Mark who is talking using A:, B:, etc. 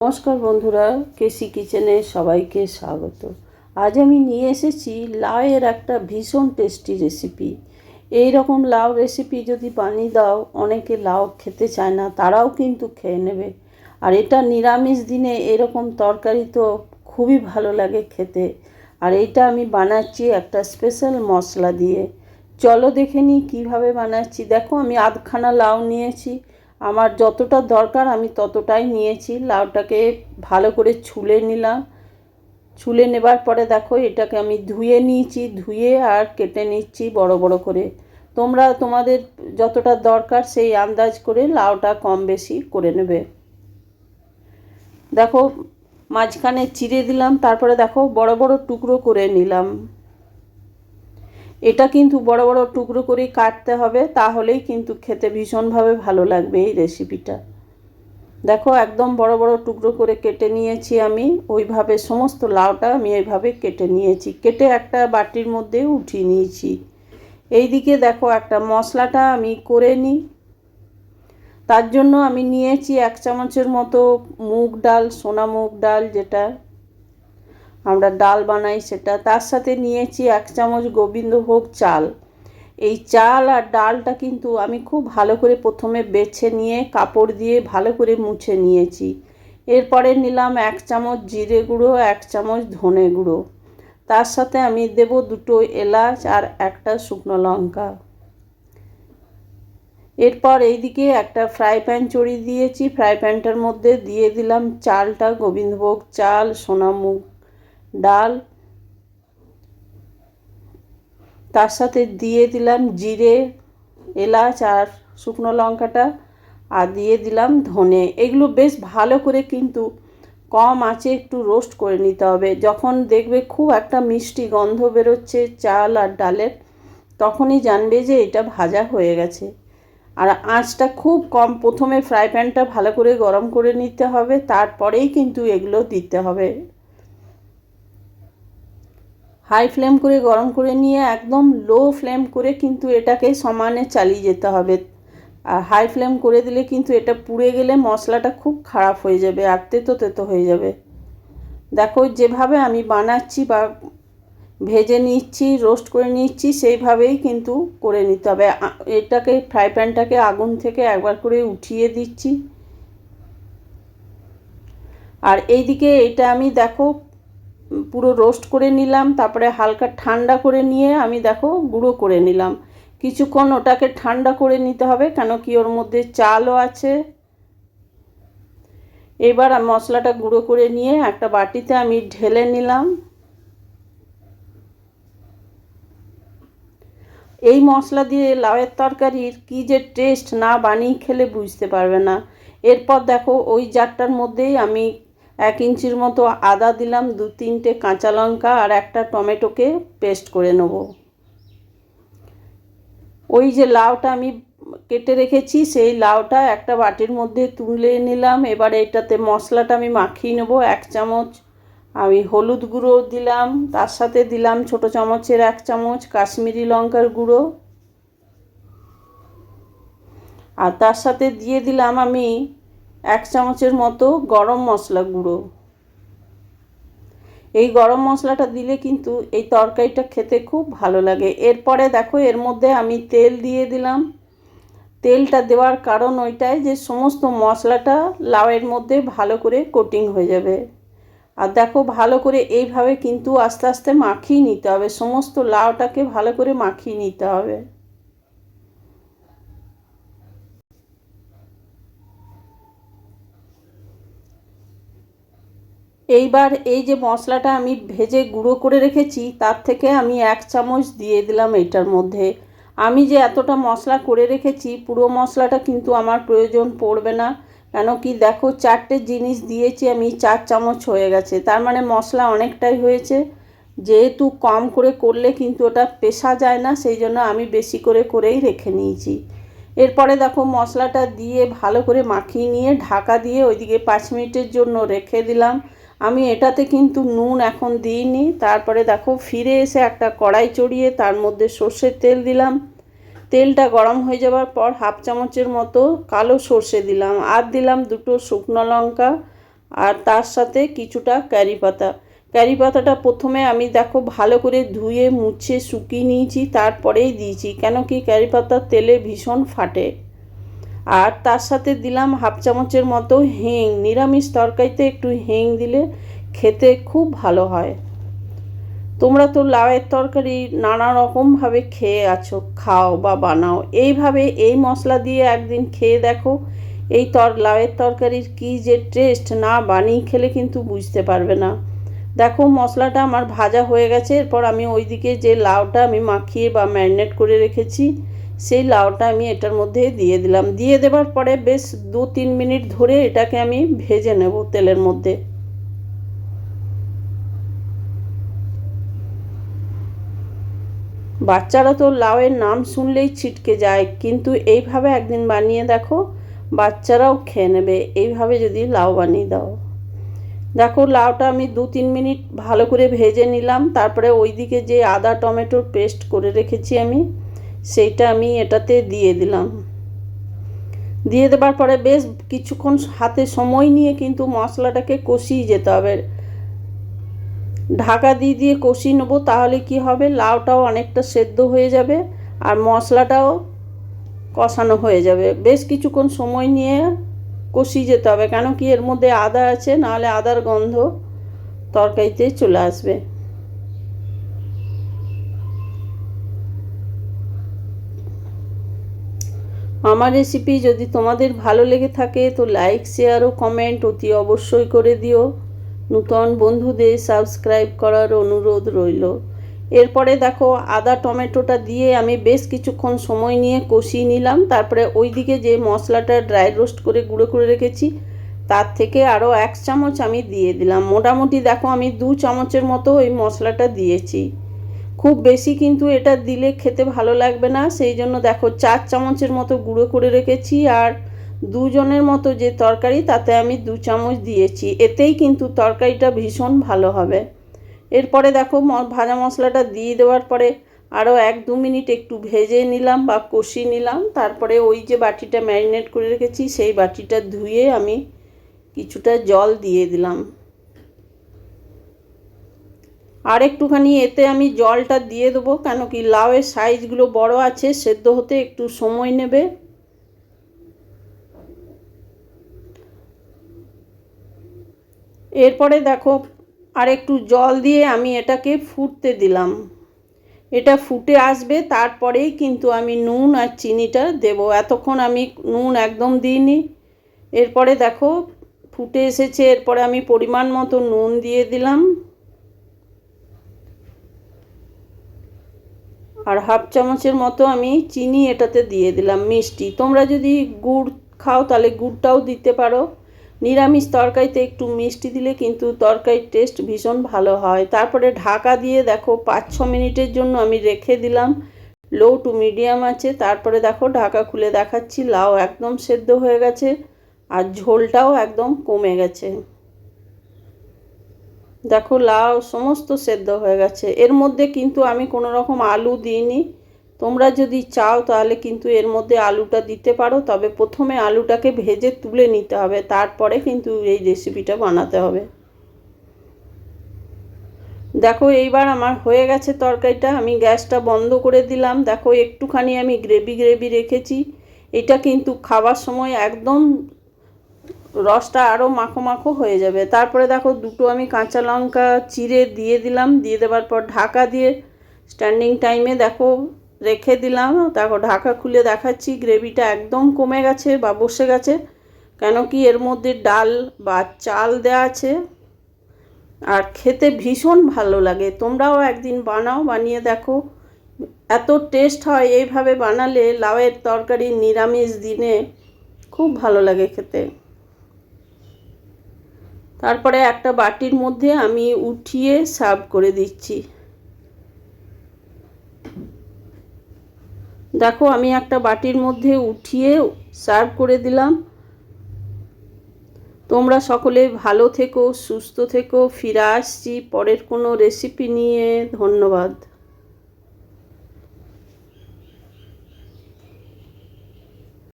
A: নমস্কার বন্ধুরা, কেসি কিচেনে সবাইকে স্বাগত। আজ আমি নিয়ে এসেছি লাউয়ের একটা ভীষণ টেস্টি রেসিপি। এই রকম লাউ রেসিপি যদি বানিয়ে দাও, অনেকে লাউ খেতে চায় না, তারাও কিন্তু খেয়ে নেবে। আর এটা নিরামিষ দিনে এরকম তরকারি তো খুবই ভালো লাগে খেতে। আর এটা আমি বানাচ্ছি একটা স্পেশাল মশলা দিয়ে। চলো দেখে নিই কীভাবে বানাচ্ছি। দেখো, আমি আধখানা লাউ নিয়েছি। আমার যতটা দরকার আমি ততটাই নিয়েছি। লাউটাকে ভালো করে ছুলে নিলাম। ছুলে নেবার পরে দেখো, এটাকে আমি ধুয়ে নিয়েছি, ধুয়ে আর কেটে নিচ্ছি বড় বড় করে। তোমরা তোমাদের যতটা দরকার সেই আন্দাজ করে লাউটা কম বেশি করে নেবে। দেখো, মাঝখানে চিড়ে দিলাম, তারপরে দেখো বড় বড় টুকরো করে নিলাম। এটা কিন্তু বড় বড় টুকরো করে কাটতে হবে, তাহলেই কিন্তু খেতে ভীষণভাবে ভালো লাগবে এই রেসিপিটা। দেখো, একদম বড় বড় টুকরো করে কেটে নিয়েছি আমি। ওইভাবে সমস্ত লাউটা আমি এইভাবে কেটে নিয়েছি, কেটে একটা বাটির মধ্যে উঠিয়ে নিয়েছি। এইদিকে দেখো, একটা মশলাটা আমি করে নিই। তার জন্য আমি নিয়েছি 1 চামচের মতো মুগ ডাল, সোনা মুগ ডাল, যেটা আমরা ডাল বানাই সেটা। তার সাথে নিয়েছি 1 চামচ গোবিন্দভোগ চাল। এই চাল আর ডালটা কিন্তু আমি খুব ভালো করে প্রথমে বেছে নিয়ে কাপড় দিয়ে ভালো করে মুছে নিয়েছি। এরপরে নিলাম 1 চামচ জিরে গুঁড়ো, 1 চামচ ধনে গুঁড়ো। তার সাথে আমি দেব 2টো এলাচ আর একটা শুকনো লঙ্কা। এরপর এইদিকে একটা ফ্রাই প্যান চড়িয়ে দিয়েছি। ফ্রাই প্যানটার মধ্যে দিয়ে দিলাম চালটা, গোবিন্দভোগ চাল, সোনা মুগ ডাল। তার সাথে দিয়ে দিলাম জিরে, এলাচ আর শুকনো লঙ্কাটা, আর দিয়ে দিলাম ধনে। এগুলো বেশ ভালো করে কিন্তু কম আঁচে একটু রোস্ট করে নিতে হবে। যখন দেখবে খুব একটা মিষ্টি গন্ধ বেরোচ্ছে চাল আর ডালের, তখনই জানবে যে এটা ভাজা হয়ে গেছে। আর আঁচটা খুব কম, প্রথমে ফ্রাই প্যানটা ভালো করে গরম করে নিতে হবে, তারপরেই কিন্তু এগুলো দিতে হবে। হাই ফ্লেম করে গরম করে নিয়ে একদম লো ফ্লেম করে কিন্তু এটাকে সমানে চালিয়ে যেতে হবে। আর হাই ফ্লেম করে দিলে কিন্তু এটা পুড়ে গেলে মশলাটা খুব খারাপ হয়ে যাবে আর তেতো তেতো হয়ে যাবে। দেখো, যেভাবে আমি বানাচ্ছি বা ভেজে নিচ্ছি, রোস্ট করে নিচ্ছি, সেইভাবেই কিন্তু করে নিতে হবে। এটাকে ফ্রাই প্যানটাকে আগুন থেকে একবার করে উঠিয়ে দিচ্ছি। আর এইদিকে এটা আমি দেখো পুরো রোস্ট করে নিলাম, তারপরে হালকা ঠান্ডা করে নিয়ে আমি দেখো গুঁড়ো করে নিলাম। কিছুক্ষণ ওটাকে ঠান্ডা করে নিতে হবে, কেন কি ওর মধ্যে চালও আছে। এবার মশলাটা গুঁড়ো করে নিয়ে একটা বাটিতে আমি ঢেলে নিলাম। এই মশলা দিয়ে লাউয়ের তরকারির কী যে টেস্ট, না বানিয়ে খেলে বুঝতে পারবে না। এরপর দেখো, ওই জারটার মধ্যেই আমি 1 ইঞ্চির মতো আদা দিলাম, 2-3টে কাঁচা লঙ্কা আর একটা টমেটোকে পেস্ট করে নেব। ওই যে লাউটা আমি কেটে রেখেছি, সেই লাউটা একটা বাটির মধ্যে তুলে নিলাম। এবারে এটাতে মশলাটা আমি মাখিয়ে নেব। 1 চামচ আমি হলুদ গুঁড়ো দিলাম, তার সাথে দিলাম ছোটো চামচের 1 চামচ কাশ্মীরি লঙ্কার গুঁড়ো, আর তার সাথে দিয়ে দিলাম আমি 1 চামচের মতো গরম মশলা গুঁড়ো। এই গরম মশলাটা দিলে কিন্তু এই তরকারিটা খেতে খুব ভালো লাগে। এরপরে দেখো, এর মধ্যে আমি তেল দিয়ে দিলাম। তেলটা দেওয়ার কারণ ওইটাই যে সমস্ত মশলাটা লাউয়ের মধ্যে ভালো করে কোটিং হয়ে যাবে। আর দেখো, ভালো করে এইভাবে কিন্তু আস্তে আস্তে মাখিয়ে নিতে হবে, সমস্ত লাউটাকে ভালো করে মাখিয়ে নিতে হবে। এইবার এই যে মশলাটা আমি ভেজে গুঁড়ো করে রেখেছি, তার থেকে আমি 1 চামচ দিয়ে দিলাম এটার মধ্যে। আমি যে এতটা মশলা করে রেখেছি, পুরো মশলাটা কিন্তু আমার প্রয়োজন পড়বে না, কেন কি দেখো 4টে জিনিস দিয়েছি আমি, 4 চামচ হয়ে গেছে, তার মানে মশলা অনেকটাই হয়েছে। যেহেতু কম করে করলে কিন্তু ওটা পেশা যায় না, সেই জন্য আমি বেশি করে করেই রেখে নিয়েছি। এরপরে দেখো, মশলাটা দিয়ে ভালো করে মাখিয়ে নিয়ে ঢাকা দিয়ে ওইদিকে 5 মিনিটের জন্য রেখে দিলাম। আমি এটাতে কিন্তু নুন এখন দিইনি। তারপরে দেখো, ফিরে এসে একটা কড়াই চড়িয়ে তার মধ্যে সর্ষের তেল দিলাম। তেলটা গরম হয়ে যাওয়ার পর 1/2 চামচের মতো কালো সর্ষে দিলাম, আর দিলাম 2টো শুকনো লঙ্কা আর তার সাথে কিছুটা কারি পাতা। কারি পাতাটা প্রথমে আমি দেখো ভালো করে ধুয়ে মুছে শুকিয়ে নিয়েছি, তারপরেই দিয়েছি, কেন কি কারি পাতা তেলে ভীষণ ফাটে। আর তার সাথে দিলাম হাফ চামচের মতো হিং। নিরামিষ তরকারিতে একটু হিং দিলে খেতে খুব ভালো হয়। তোমরা তো লাউয়ের তরকারি নানা রকমভাবে খেয়ে আছো, খাও বা বানাও, এইভাবে এই মশলা দিয়ে একদিন খেয়ে দেখো। এই লাউয়ের তরকারির কী যে টেস্ট, না বানিয়ে খেলে কিন্তু বুঝতে পারবে না। দেখো মশলাটা আমার ভাজা হয়ে গেছে। এরপর আমি ওইদিকে যে লাউটা আমি মাখিয়ে বা ম্যারিনেট করে রেখেছি সেই লাউটা আমি এটার মধ্যে দিয়ে দিলাম। দিয়ে দেওয়ার পরে বেশ 2-3 মিনিট ধরে এটাকে আমি ভেজে নেব তেলের মধ্যে। বাচ্চারা তো লাউয়ের নাম শুনলেই ছিটকে যায়, কিন্তু এইভাবে একদিন বানিয়ে দেখো, বাচ্চারাও খেয়ে নেবে এইভাবে যদি লাউ বানিয়ে দাও। দেখো লাউটা আমি 2-3 মিনিট ভালো করে ভেজে নিলাম। তারপরে ওইদিকে যে আদা টমেটোর পেস্ট করে রেখেছি আমি, সেইটা আমি এটাতে দিয়ে দিলাম। দিয়ে দেওয়ার পরে বেশ কিছুক্ষণ হাতে সময় নিয়ে কিন্তু মশলাটাকে কষিয়ে যেতে হবে। ঢাকা দিয়ে দিয়ে কষিয়ে নেবো, তাহলে কি হবে, লাউটাও অনেকটা সেদ্ধ হয়ে যাবে আর মশলাটাও কষানো হয়ে যাবে। বেশ কিছুক্ষণ সময় নিয়ে কষিয়ে যেতে হবে, কেন কি এর মধ্যে আদা আছে, নাহলে আদার গন্ধ তরকারিতে চলে আসবে। আমার রেসিপি যদি তোমাদের ভালো লেগে থাকে তো লাইক শেয়ার ও কমেন্ট অতি অবশ্যই করে দিও। নূতন বন্ধুদের সাবস্ক্রাইব করার অনুরোধ রইল। এরপরে দেখো আদা টমেটোটা দিয়ে আমি বেশ কিছুক্ষণ সময় নিয়ে কষিয়ে নিলাম। তারপরে ওইদিকে যে মশলাটা ড্রাই রোস্ট করে গুঁড়ো করে রেখেছি তার থেকে আরও 1 চামচ আমি দিয়ে দিলাম। মোটামুটি দেখো আমি 2 চামচের মতো এই মশলাটা দিয়েছি। খুব বেশি কিন্তু এটা দিলে খেতে ভালো লাগবে না, সেই জন্য দেখো 4 চামচের মতো গুঁড়ো করে রেখেছি। আর 2 জনের মতো যে তরকারি তাতে আমি 2 চামচ দিয়েছি, এতেই কিন্তু তরকারিটা ভীষণ ভালো হবে। এরপরে দেখো ভাজা মশলাটা দিয়ে দেওয়ার পরে আরও 1-2 মিনিট একটু ভেজে নিলাম বা কষিয়ে নিলাম। তারপরে ওই যে বাটিটা ম্যারিনেট করে রেখেছি সেই বাটিটা ধুয়ে আমি কিছুটা জল দিয়ে দিলাম। আর একটুখানি এতে আমি জলটা দিয়ে দেবো, কেন কি লাউয়ের সাইজগুলো বড় আছে, সেদ্ধ হতে একটু সময় নেবে। এরপরে দেখো আর একটু জল দিয়ে আমি এটাকে ফুটতে দিলাম। এটা ফুটে আসবে, তারপরেই কিন্তু আমি নুন আর চিনিটা দেব। এতক্ষণ আমি নুন একদম দিইনি। এরপরে দেখো ফুটে এসেছে, এরপরে আমি পরিমাণ মতো নুন দিয়ে দিলাম আর হাফ চামচের মতো আমি চিনি এটাতে দিয়ে দিলাম, মিষ্টি। তোমরা যদি গুড় খাও তাহলে গুড়টাও দিতে পারো। নিরামিষ তরকারিতে একটু মিষ্টি দিলে কিন্তু তরকারির টেস্ট ভীষণ ভালো হয়। তারপরে ঢাকা দিয়ে দেখো 5-6 মিনিটের জন্য আমি রেখে দিলাম লো টু মিডিয়াম আছে। তারপরে দেখো ঢাকা খুলে দেখাচ্ছি, লাউ একদম সেদ্ধ হয়ে গেছে আর ঝোলটাও একদম কমে গেছে। দেখো লাউ সমস্ত সেদ্ধ হয়ে গেছে। এর মধ্যে কিন্তু আমি কোনো রকম আলু দিইনি। তোমরা যদি চাও তাহলে কিন্তু এর মধ্যে আলুটা দিতে পারো, তবে প্রথমে আলুটাকে ভেজে তুলে নিতে হবে, তারপরে কিন্তু এই রেসিপিটা বানাতে হবে। দেখো এইবার আমার হয়ে গেছে তরকারিটা, আমি গ্যাসটা বন্ধ করে দিলাম। দেখো একটুখানি আমি গ্রেভি গ্রেভি রেখেছি, এটা কিন্তু খাবার সময় একদম রসটা আরও মাখো মাখো হয়ে যাবে। তারপরে দেখো দুটো আমি কাঁচা লঙ্কা চিড়ে দিয়ে দিলাম। দিয়ে দেওয়ার পর ঢাকা দিয়ে স্ট্যান্ডিং টাইমে দেখো রেখে দিলাম। দেখো ঢাকা খুলে দেখাচ্ছি, গ্রেভিটা একদম কমে গেছে বা বসে গেছে, কেন কি এর মধ্যে ডাল বা চাল দেওয়া আছে আর খেতে ভীষণ ভালো লাগে। তোমরাও একদিন বানাও, বানিয়ে দেখো, এত টেস্ট হয় এইভাবে বানালে। লাউয়ের তরকারি নিরামিষ দিনে খুব ভালো লাগে খেতে। তারপরে একটা বাটির মধ্যে আমি উঠিয়ে সার্ভ করে দিচ্ছি। দেখো আমি একটা বাটির মধ্যে উঠিয়ে সার্ভ করে দিলাম। তোমরা সকলে ভালো থেকো, সুস্থ থেকো। ফিরে আসছি পরের কোনো রেসিপি নিয়ে। ধন্যবাদ।